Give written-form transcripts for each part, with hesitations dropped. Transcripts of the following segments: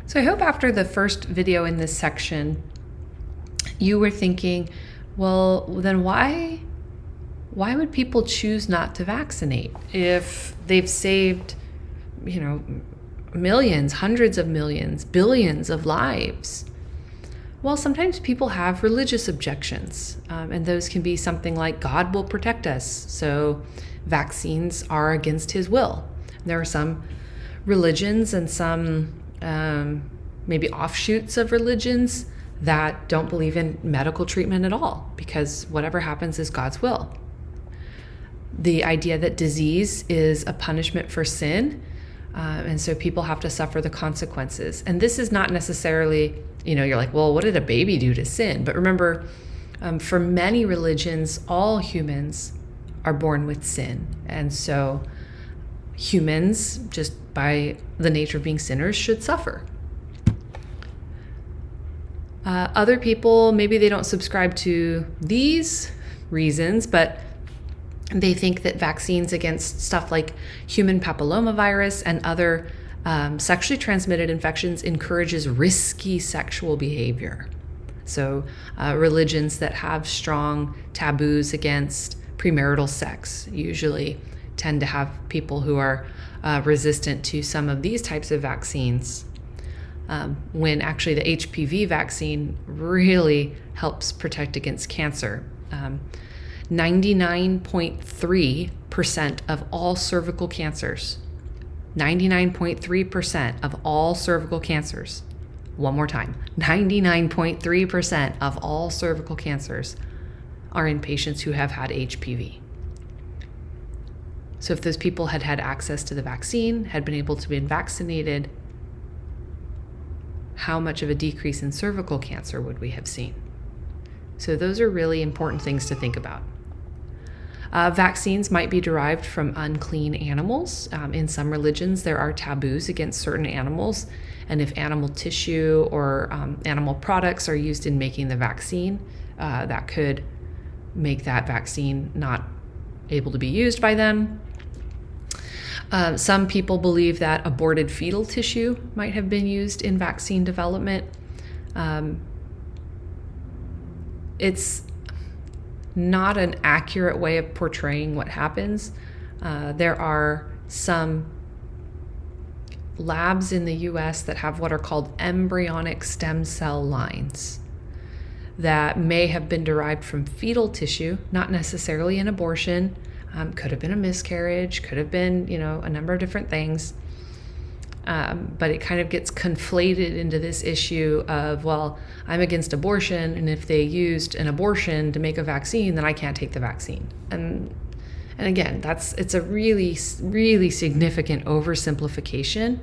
So I hope after the first video in this section, you were thinking, well, then why would people choose not to vaccinate if they've saved, millions, hundreds of millions, billions of lives? Well, sometimes people have religious objections, and those can be something like God will protect us, so vaccines are against his will. There are some religions and some maybe offshoots of religions that don't believe in medical treatment at all, because whatever happens is God's will. The idea that disease is a punishment for sin, and so people have to suffer the consequences. And this is not necessarily, you're like, well, what did a baby do to sin? But remember, for many religions, all humans are born with sin. And so humans, just by the nature of being sinners, should suffer. Other people, maybe they don't subscribe to these reasons, but they think that vaccines against stuff like human papillomavirus and other sexually transmitted infections encourages risky sexual behavior. So religions that have strong taboos against premarital sex usually tend to have people who are resistant to some of these types of vaccines, when actually the HPV vaccine really helps protect against cancer. 99.3% of all cervical cancers, 99.3% of all cervical cancers, one more time, 99.3% of all cervical cancers are in patients who have had HPV. So if those people had had access to the vaccine, had been able to be vaccinated, how much of a decrease in cervical cancer would we have seen? So those are really important things to think about. Vaccines might be derived from unclean animals. In some religions, there are taboos against certain animals. And if animal tissue or animal products are used in making the vaccine, that could make that vaccine not able to be used by them. Some people believe that aborted fetal tissue might have been used in vaccine development. It's not an accurate way of portraying what happens. There are some labs in the US that have what are called embryonic stem cell lines that may have been derived from fetal tissue, not necessarily an abortion. Could have been a miscarriage, could have been, a number of different things. But it kind of gets conflated into this issue of, well, I'm against abortion, and if they used an abortion to make a vaccine, then I can't take the vaccine. And again, it's a really, really significant oversimplification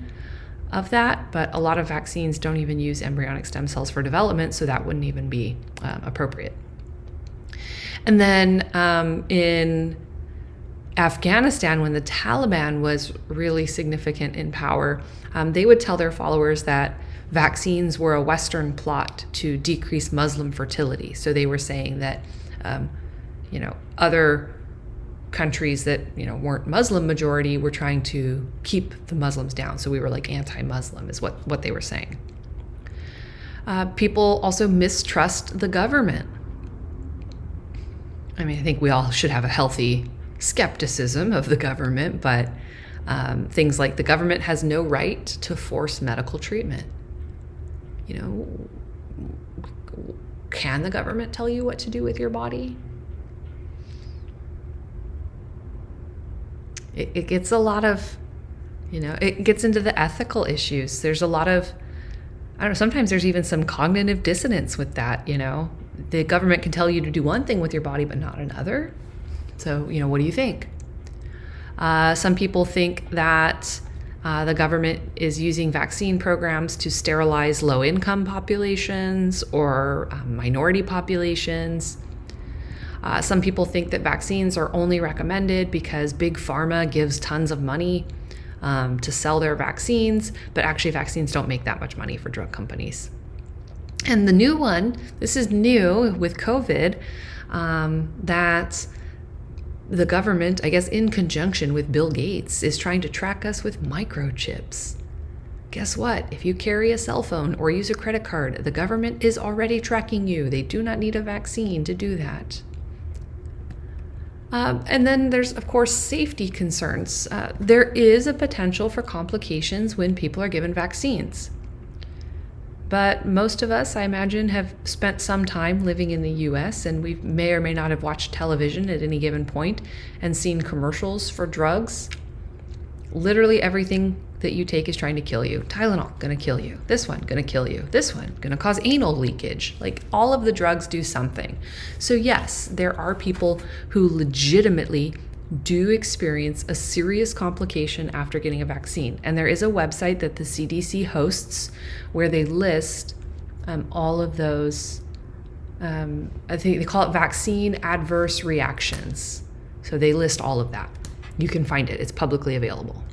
of that, but a lot of vaccines don't even use embryonic stem cells for development, so that wouldn't even be appropriate. And then in Afghanistan, when the Taliban was really significant in power, they would tell their followers that vaccines were a Western plot to decrease Muslim fertility. So they were saying that, other countries that, weren't Muslim majority were trying to keep the Muslims down. So we were like anti-Muslim is what they were saying. People also mistrust the government. I mean, I think we all should have a healthy skepticism of the government, but things like the government has no right to force medical treatment. Can the government tell you what to do with your body? It gets a lot of, it gets into the ethical issues. There's a lot of, sometimes there's even some cognitive dissonance with that. The government can tell you to do one thing with your body, but not another. So, what do you think? Some people think that the government is using vaccine programs to sterilize low-income populations or minority populations. Some people think that vaccines are only recommended because Big Pharma gives tons of money to sell their vaccines, but actually vaccines don't make that much money for drug companies. And the new one, this is new with COVID, that the government, I guess in conjunction with Bill Gates, is trying to track us with microchips. guess what? If you carry a cell phone or use a credit card, the government is already tracking you. They do not need a vaccine to do that. And then there's, of course, safety concerns. There is a potential for complications when people are given vaccines. But most of us, I imagine, have spent some time living in the US, and we may or may not have watched television at any given point and seen commercials for drugs. Literally everything that you take is trying to kill you. Tylenol, gonna kill you. This one, gonna kill you. This one, gonna cause anal leakage. Like, all of the drugs do something. So yes, there are people who legitimately do experience a serious complication after getting a vaccine. And there is a website that the CDC hosts where they list all of those, I think they call it vaccine adverse reactions. So they list all of that. You can find it, it's publicly available.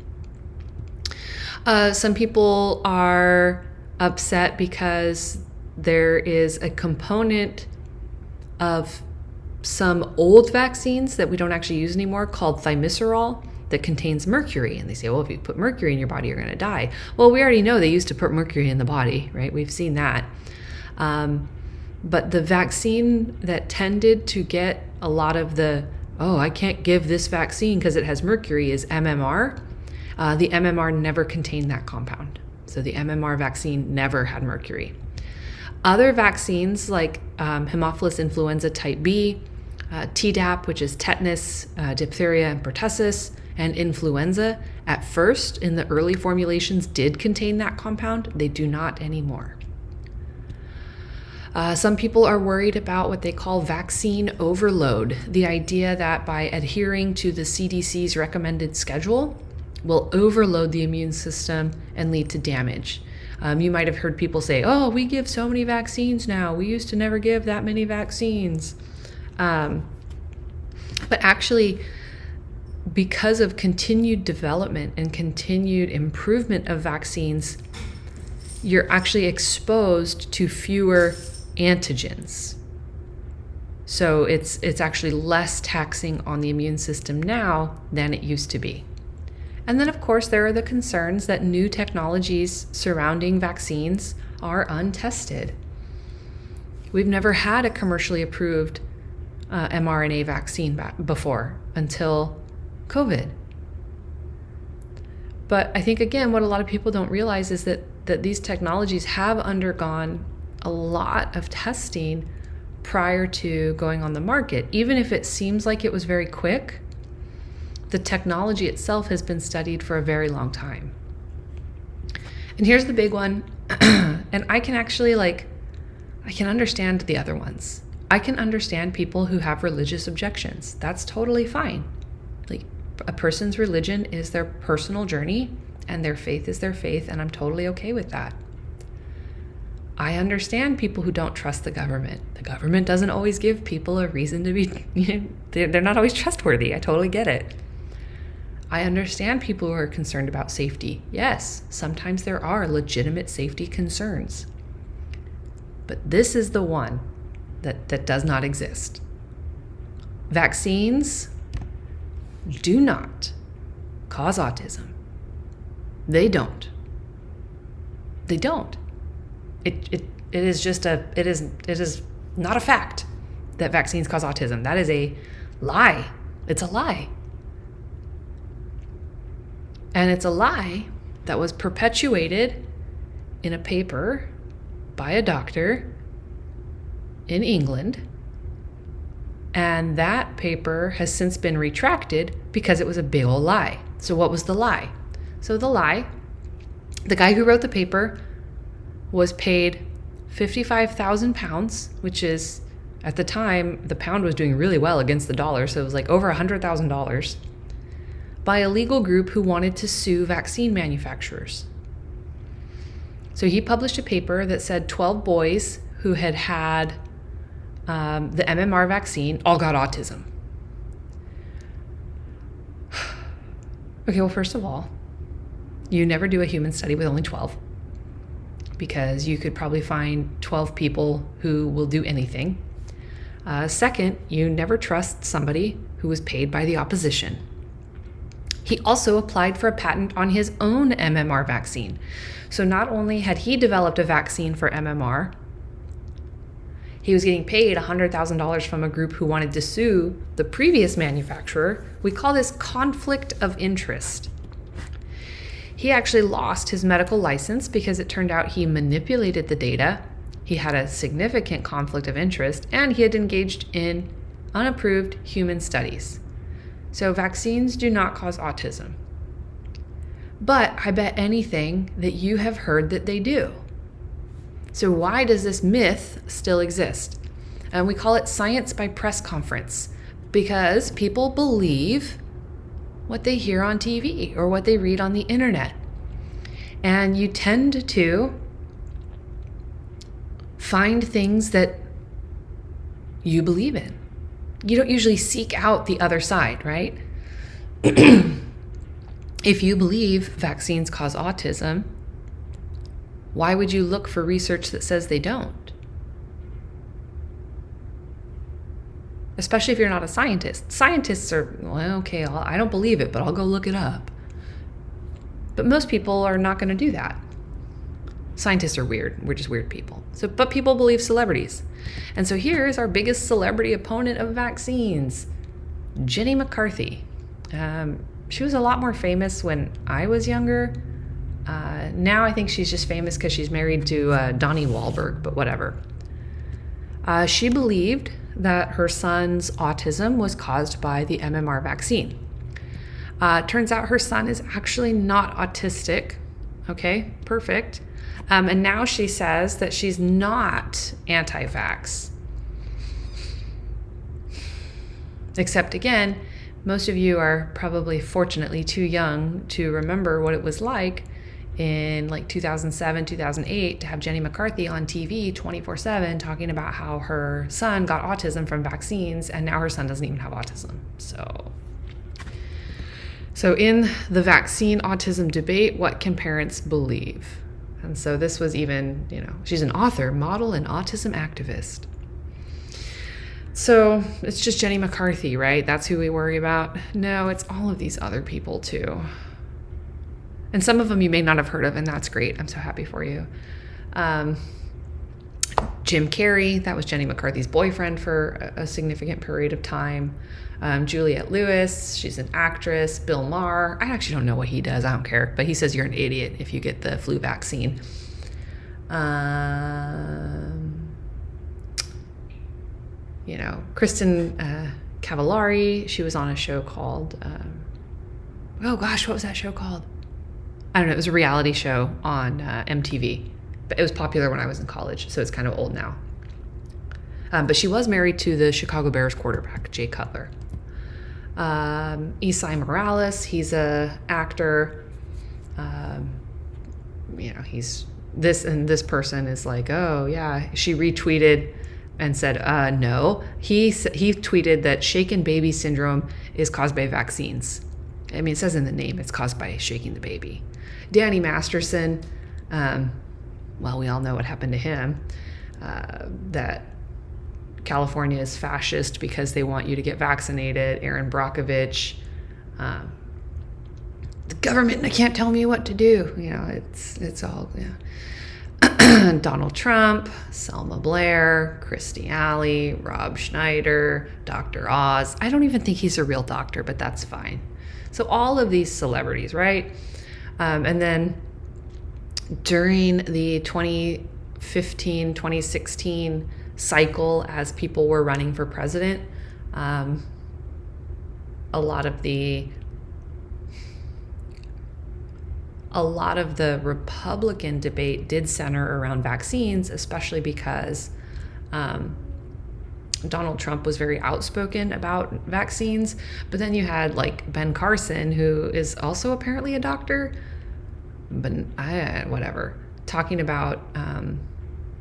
Some people are upset because there is a component of some old vaccines that we don't actually use anymore called thimerosal that contains mercury. And they say, well, if you put mercury in your body, you're going to die. Well, we already know they used to put mercury in the body, right? We've seen that. But the vaccine that tended to get a lot of the, I can't give this vaccine because it has mercury, is MMR. The MMR never contained that compound. So the MMR vaccine never had mercury. Other vaccines like Haemophilus influenza type B, Tdap, which is tetanus, diphtheria, and pertussis, and influenza, at first in the early formulations did contain that compound. They do not anymore. Some people are worried about what they call vaccine overload, the idea that by adhering to the CDC's recommended schedule will overload the immune system and lead to damage. You might have heard people say, we give so many vaccines now. We used to never give that many vaccines. But actually, because of continued development and continued improvement of vaccines, you're actually exposed to fewer antigens. So it's actually less taxing on the immune system now than it used to be. And then, of course, there are the concerns that new technologies surrounding vaccines are untested. We've never had a commercially approved mRNA vaccine before until COVID. But I think, again, what a lot of people don't realize is that these technologies have undergone a lot of testing prior to going on the market. Even if it seems like it was very quick, the technology itself has been studied for a very long time. And here's the big one, and I can actually I can understand the other ones. I can understand people who have religious objections. That's totally fine. Like, a person's religion is their personal journey and their faith is their faith, and I'm totally okay with that. I understand people who don't trust the government. The government doesn't always give people a reason to be, they're not always trustworthy. I totally get it. I understand people who are concerned about safety. Yes, sometimes there are legitimate safety concerns. But this is the one that does not exist. Vaccines do not cause autism. They don't. They don't. It is not a fact that vaccines cause autism. That is a lie. It's a lie. And it's a lie that was perpetuated in a paper by a doctor in England. And that paper has since been retracted because it was a big old lie. So what was the lie? So the lie, the guy who wrote the paper was paid £55,000, which is, at the time, the pound was doing really well against the dollar, so it was like over $100,000, by a legal group who wanted to sue vaccine manufacturers. So he published a paper that said 12 boys who had the MMR vaccine all got autism. Okay, well, first of all, you never do a human study with only 12, because you could probably find 12 people who will do anything. Second, you never trust somebody who was paid by the opposition. He also applied for a patent on his own MMR vaccine. So not only had he developed a vaccine for MMR, he was getting paid $100,000 from a group who wanted to sue the previous manufacturer. We call this conflict of interest. He actually lost his medical license because it turned out he manipulated the data. He had a significant conflict of interest, and he had engaged in unapproved human studies. So vaccines do not cause autism. But I bet anything that you have heard that they do. So why does this myth still exist? And we call it science by press conference, because people believe what they hear on TV or what they read on the internet. And you tend to find things that you believe in. You don't usually seek out the other side, right? If you believe vaccines cause autism, why would you look for research that says they don't? Especially if you're not a scientist. Scientists are, well, okay, I don't believe it, but I'll go look it up. But most people are not going to do that. Scientists are weird. We're just weird people. But people believe celebrities. And so here's our biggest celebrity opponent of vaccines, Jenny McCarthy. She was a lot more famous when I was younger. Now I think she's just famous because she's married to Donnie Wahlberg, but whatever. She believed that her son's autism was caused by the MMR vaccine. Turns out her son is actually not autistic. Okay, perfect. And now she says that she's not anti-vax. Except again, most of you are probably fortunately too young to remember what it was like in like 2007, 2008 to have Jenny McCarthy on TV 24/7 talking about how her son got autism from vaccines, and now her son doesn't even have autism. So in the vaccine autism debate, what can parents believe? And so this was even, she's an author, model, and autism activist. So it's just Jenny McCarthy, right? That's who we worry about. No, it's all of these other people too. And some of them you may not have heard of, and that's great. I'm so happy for you. Jim Carrey, that was Jenny McCarthy's boyfriend for a significant period of time. Juliette Lewis, she's an actress. Bill Maher, I actually don't know what he does. I don't care. But he says you're an idiot if you get the flu vaccine. Kristen Cavallari, she was on a show called, what was that show called? I don't know. It was a reality show on MTV. But it was popular when I was in college, so it's kind of old now. But she was married to the Chicago Bears quarterback, Jay Cutler. Isai Morales, he's a actor. He's this, and this person is like, oh yeah. She retweeted and said, no. He tweeted that shaken baby syndrome is caused by vaccines. I mean, it says in the name, it's caused by shaking the baby. Danny Masterson, well, we all know what happened to him, that California is fascist because they want you to get vaccinated. Aaron Brockovich, the government, they can't tell me what to do. It's all, Donald Trump, Selma Blair, Christy Alley, Rob Schneider, Dr. Oz. I don't even think he's a real doctor, but that's fine. So all of these celebrities, right? And then during the 2015, 2016 cycle, as people were running for president, a lot of the Republican debate did center around vaccines, especially because Donald Trump was very outspoken about vaccines. But then you had like Ben Carson, who is also apparently a doctor, but whatever, talking about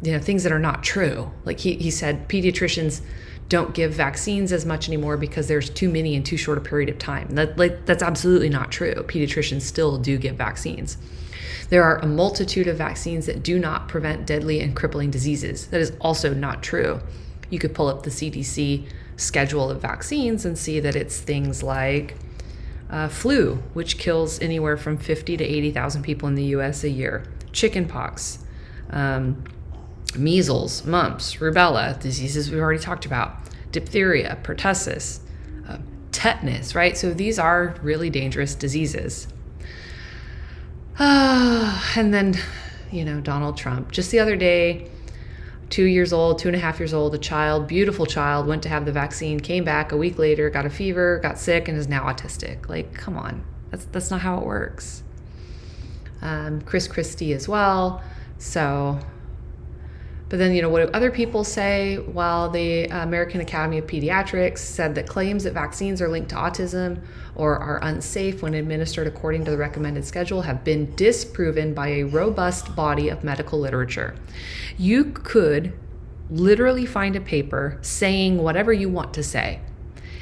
things that are not true. Like he said pediatricians don't give vaccines as much anymore because there's too many in too short a period of time. That's absolutely not true. Pediatricians still do give vaccines. There are a multitude of vaccines that do not prevent deadly and crippling diseases. That is also not true. You could pull up the CDC schedule of vaccines and see that it's things like flu, which kills anywhere from 50 to 80,000 people in the U.S. a year, chickenpox, measles, mumps, rubella, diseases we've already talked about, diphtheria, pertussis, tetanus, right? So these are really dangerous diseases. And then, Donald Trump. Just the other day, 2.5 years old, a child, beautiful child, went to have the vaccine, came back a week later, got a fever, got sick, and is now autistic. Like, come on. That's not how it works. Chris Christie as well. So, but then, what do other people say? Well, the American Academy of Pediatrics said that claims that vaccines are linked to autism or are unsafe when administered according to the recommended schedule have been disproven by a robust body of medical literature. You could literally find a paper saying whatever you want to say.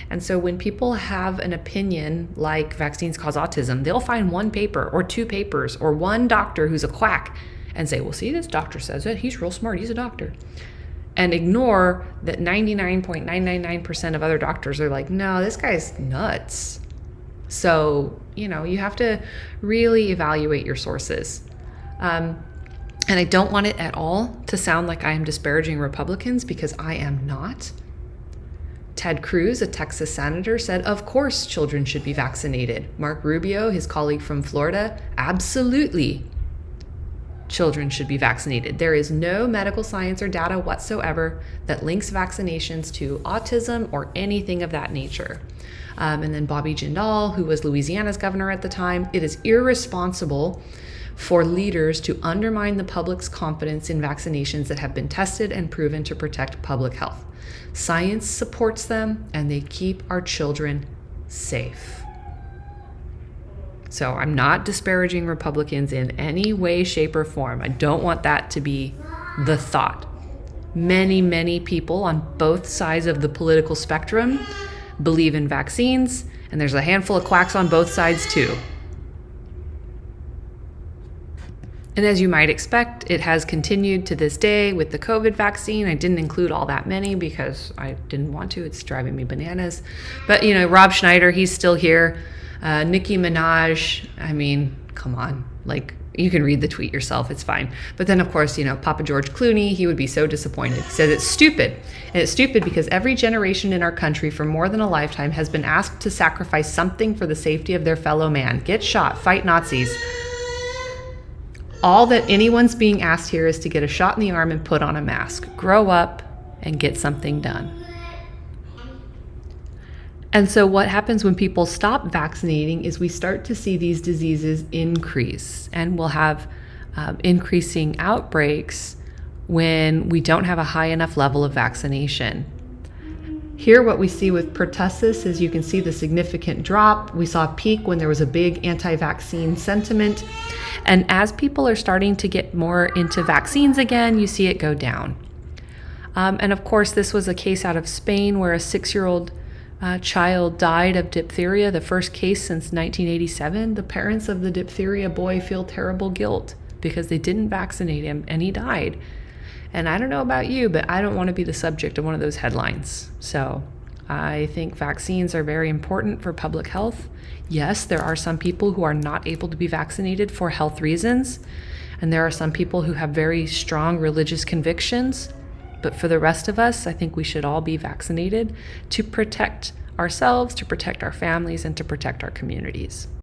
And so when people have an opinion like vaccines cause autism, they'll find one paper or two papers or one doctor who's a quack and say, well, see, this doctor says it. He's real smart. He's a doctor. And ignore that 99.999% of other doctors are like, no, this guy's nuts. So, you have to really evaluate your sources. And I don't want it at all to sound like I am disparaging Republicans, because I am not. Ted Cruz, a Texas senator, said, of course children should be vaccinated. Mark Rubio, his colleague from Florida, absolutely children should be vaccinated. There is no medical science or data whatsoever that links vaccinations to autism or anything of that nature. And then Bobby Jindal, who was Louisiana's governor at the time, it is irresponsible for leaders to undermine the public's confidence in vaccinations that have been tested and proven to protect public health. Science supports them, and they keep our children safe. So I'm not disparaging Republicans in any way, shape, or form. I don't want that to be the thought. Many, many people on both sides of the political spectrum believe in vaccines, and there's a handful of quacks on both sides too. And as you might expect, it has continued to this day with the COVID vaccine. I didn't include all that many because I didn't want to. It's driving me bananas. But, Rob Schneider, he's still here. Nicki Minaj, I mean, come on. Like, you can read the tweet yourself. It's fine. But then, of course, Papa George Clooney, he would be so disappointed. He says it's stupid. And it's stupid because every generation in our country for more than a lifetime has been asked to sacrifice something for the safety of their fellow man. Get shot, fight Nazis. All that anyone's being asked here is to get a shot in the arm and put on a mask. Grow up and get something done. And so what happens when people stop vaccinating is we start to see these diseases increase, and we'll have increasing outbreaks when we don't have a high enough level of vaccination. Here, what we see with pertussis is you can see the significant drop. We saw a peak when there was a big anti-vaccine sentiment. And as people are starting to get more into vaccines again, you see it go down. And of course, this was a case out of Spain where a 6-year-old child died of diphtheria, the first case since 1987. The parents of the diphtheria boy feel terrible guilt because they didn't vaccinate him and he died. And I don't know about you, but I don't want to be the subject of one of those headlines. So I think vaccines are very important for public health. Yes, there are some people who are not able to be vaccinated for health reasons. And there are some people who have very strong religious convictions. But for the rest of us, I think we should all be vaccinated to protect ourselves, to protect our families, and to protect our communities.